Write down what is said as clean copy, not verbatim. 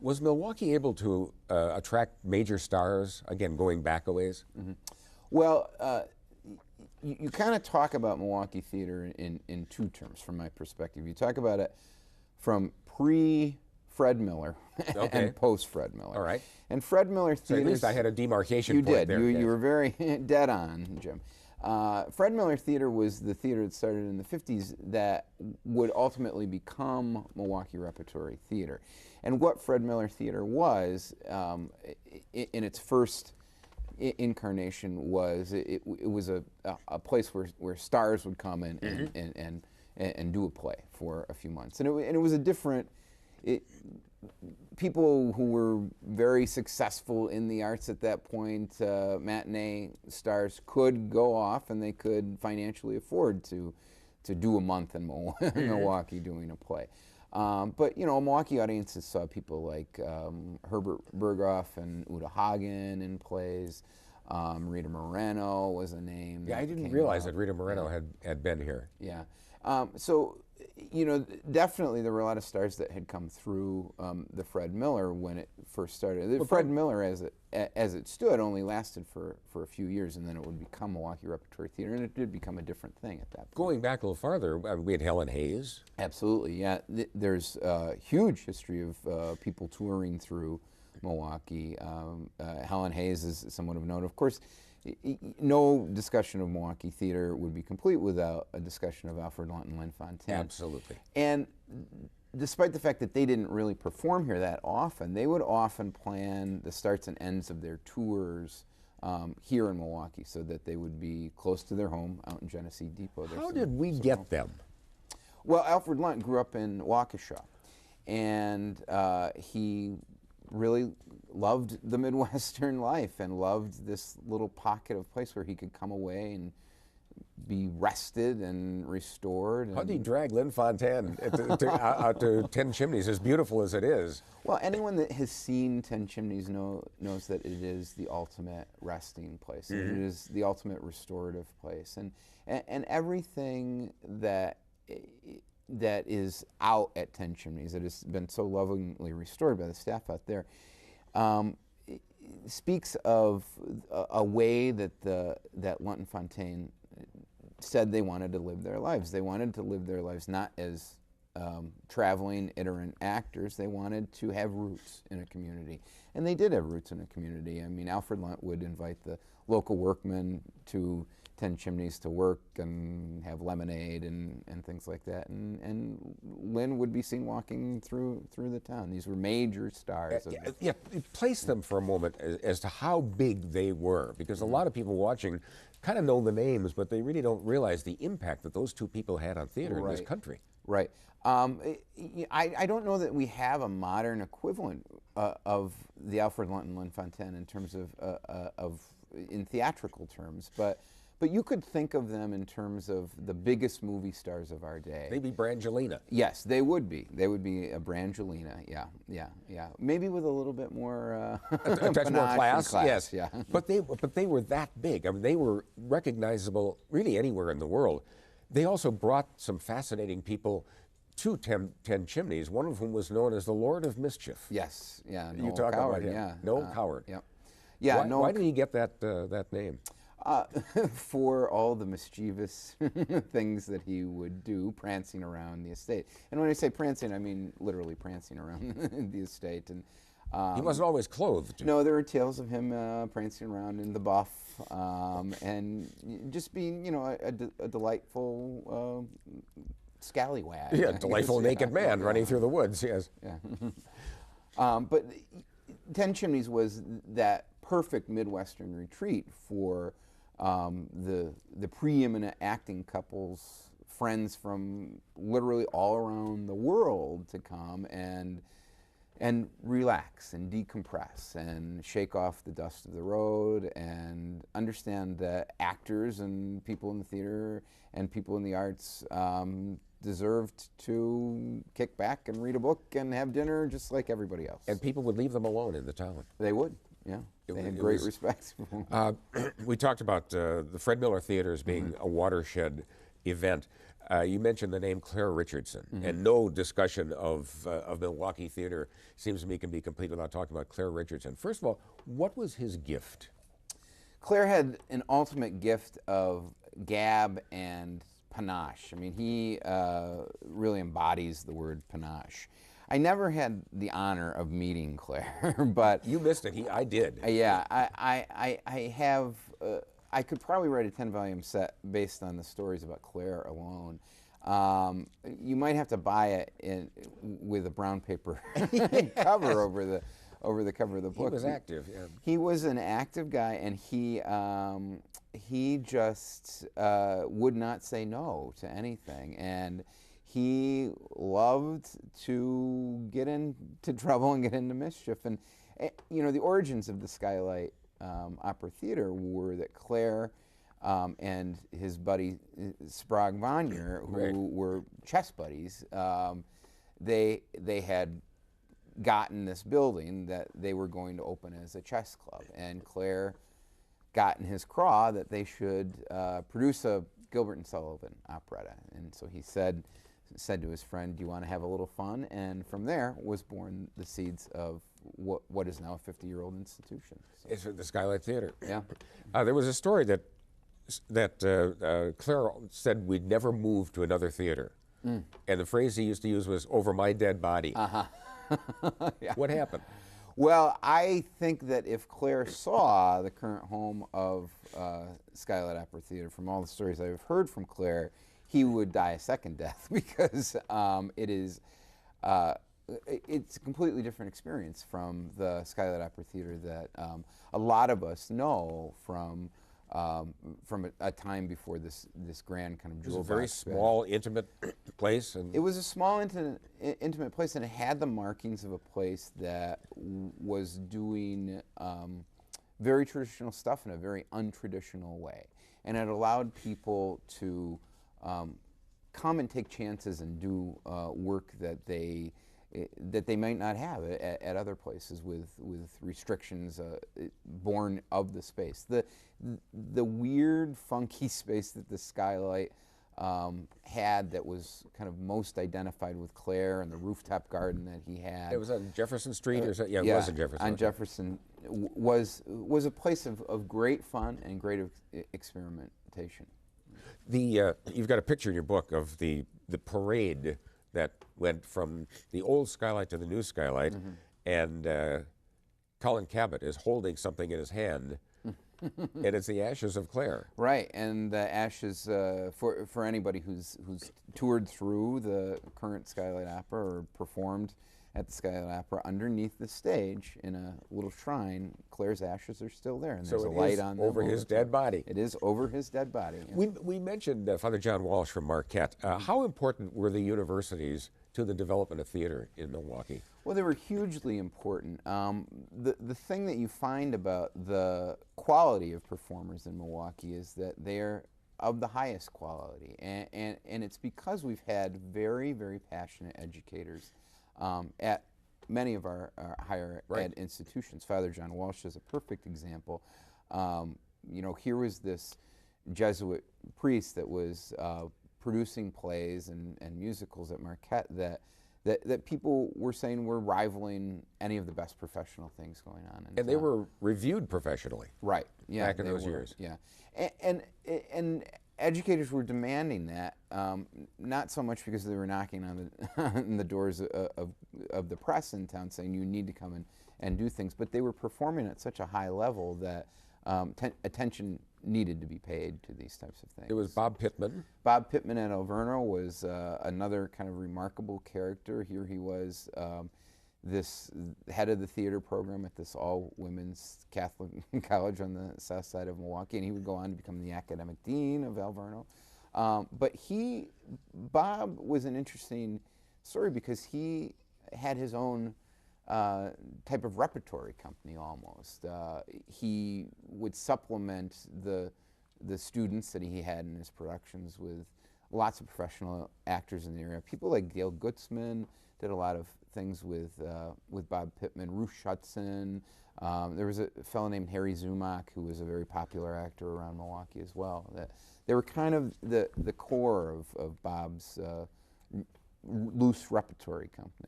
Was Milwaukee able to attract major stars, again, going back a ways? Well, you kind of talk about Milwaukee theater in two terms from my perspective. You talk about it from pre-Fred Miller and post-Fred Miller. All right. And Fred Miller theater. So at least I had a demarcation you point did. there. You were very dead on, Jim. Fred Miller Theater was the theater that started in the 50s that would ultimately become Milwaukee Repertory Theater. And what Fred Miller Theater was, in its first incarnation, was it was a place where stars would come and do a play for a few months. And it was a different... people who were very successful in the arts at that point, matinee stars, could go off and they could financially afford to do a month in Milwaukee doing a play. But Milwaukee audiences saw people like Herbert Berghoff and Uta Hagen in plays. Rita Moreno was a name. Yeah, I didn't realize that Rita Moreno had been here. Yeah. So, definitely there were a lot of stars that had come through the Fred Miller when it first started. Fred Miller, as it stood, only lasted for a few years, and then it would become Milwaukee Repertory Theater, and it did become a different thing at that point. Going back a little farther, we had Helen Hayes. Absolutely, yeah. There's a huge history of people touring through Milwaukee. Helen Hayes is someone of note. Of course, no discussion of Milwaukee theater would be complete without a discussion of Alfred Lunt and Lynn Fontanne. Absolutely. And despite the fact that they didn't really perform here that often, they would often plan the starts and ends of their tours here in Milwaukee so that they would be close to their home out in Genesee Depot. How did we get them? Well, Alfred Lunt grew up in Waukesha, and he really loved the Midwestern life and loved this little pocket of place where he could come away and be rested and restored. How did he drag Lynn Fontanne out to Ten Chimneys, as beautiful as it is? Well, anyone that has seen Ten Chimneys knows that it is the ultimate resting place. Mm-hmm. It is the ultimate restorative place. And everything that is out at Ten Chimneys, that has been so lovingly restored by the staff out there, speaks of a way that Lunt and Fontanne said they wanted to live their lives. They wanted to live their lives not as traveling itinerant actors. They wanted to have roots in a community. And they did have roots in a community. I mean, Alfred Lunt would invite the local workmen to Ten Chimneys to work and have lemonade and things like that. And Lynn would be seen walking through the town. These were major stars. Place them for a moment as to how big they were, because a lot of people watching kind of know the names, but they really don't realize the impact that those two people had on theater in this country. Right. I don't know that we have a modern equivalent of the Alfred Lunt and Lynn Fontanne in terms of in theatrical terms, but you could think of them in terms of the biggest movie stars of our day. Maybe Brangelina. Yes, they would be. They would be a Brangelina. Yeah. Maybe with a little bit more a touch more class. Yes. Yeah. But they were that big. I mean, they were recognizable really anywhere in the world. They also brought some fascinating people to Ten Chimneys. One of whom was known as the Lord of Mischief. Yes. Yeah. You talk about him. Yeah. Noel Coward. Yep. Yeah. Why did he get that name? For all the mischievous things that he would do, prancing around the estate. And when I say prancing, I mean literally prancing around the estate. And he wasn't always clothed. No, there are tales of him prancing around in the buff and just being, a delightful scallywag. Yeah, delightful naked man running through the woods. Yes. Yeah. But Ten Chimneys was that perfect Midwestern retreat for the preeminent acting couples, friends from literally all around the world to come and relax and decompress and shake off the dust of the road and understand that actors and people in the theater and people in the arts deserved to kick back and read a book and have dinner just like everybody else. And people would leave them alone in the town. They would, yeah. They had great respect. We talked about the Fred Miller Theater as being a watershed event. You mentioned the name Claire Richardson, and no discussion of Milwaukee theater seems to me can be complete without talking about Claire Richardson. First of all, what was his gift? Claire had an ultimate gift of gab and panache. I mean, he really embodies the word panache. I never had the honor of meeting Claire, but You missed it. I did. yeah, I have. I could probably write a 10-volume set based on the stories about Claire alone. You might have to buy it with a brown paper cover over the cover of the book. He was active. Yeah. He was an active guy, and he just would not say no to anything, and he loved to get into trouble and get into mischief. And you know, the origins of the Skylight Opera Theater were that Claire and his buddy Sprague Vannier, who were chess buddies, they had gotten this building that they were going to open as a chess club, and Claire got in his craw that they should produce a Gilbert and Sullivan operetta, and so he said to his friend, "Do you want to have a little fun?" And from there was born the seeds of what is now a 50-year-old institution. So, It's the Skylight Theater. yeah. There was a story that Claire said we'd never move to another theater, and the phrase he used to use was "over my dead body." Yeah. What happened? Well, I think that if Claire saw the current home of Skylight Opera Theater, from all the stories I've heard from Claire, he would die a second death because it's a completely different experience from the Skylight Opera Theater that a lot of us know from a time before this grand kind of It was jewel a very box small, intimate place, and It was a small, intimate place, and it had the markings of a place that was doing very traditional stuff in a very untraditional way. And it allowed people to come and take chances and do work that they might not have at other places with restrictions born of the space. The weird, funky space that the Skylight had that was kind of most identified with Claire, and the rooftop garden that he had. it was on Jefferson Street, or something? Yeah, it was on Jefferson. On okay. Jefferson was a place of great fun and great experimentation. You've got a picture in your book of the parade that went from the old Skylight to the new Skylight, and Colin Cabot is holding something in his hand, and it's the ashes of Claire. Right, and the ashes for anybody who's toured through the current Skylight Opera or performed at the Skylight Opera, underneath the stage in a little shrine, Claire's ashes are still there, and there's a light on them over his dead body. It is over his dead body. Yeah. We mentioned Father John Walsh from Marquette. How important were the universities to the development of theater in Milwaukee? Well, they were hugely important. The thing that you find about the quality of performers in Milwaukee is that they're of the highest quality, and it's because we've had very, very passionate educators at many of our higher ed institutions. Father John Walsh is a perfect example. You know, here was this Jesuit priest that was producing plays and musicals at Marquette that people were saying were rivaling any of the best professional things going on. And they were reviewed professionally. Right. Yeah. Back in those years. Yeah. And educators were demanding that, not so much because they were knocking on the doors of the press in town saying you need to come and do things, but they were performing at such a high level that attention needed to be paid to these types of things. It was Bob Pittman. Bob Pittman at Alverno was another kind of remarkable character. Here he was, this head of the theater program at this all-women's Catholic college on the south side of Milwaukee, and he would go on to become the academic dean of Alverno. But Bob was an interesting story because he had his own type of repertory company almost. He would supplement the students that he had in his productions with lots of professional actors in the area. People like Gail Gutzman, did a lot of things with Bob Pittman, Ruth Hudson. There was a fellow named Harry Zumock who was a very popular actor around Milwaukee as well. They were kind of the core of Bob's loose repertory company.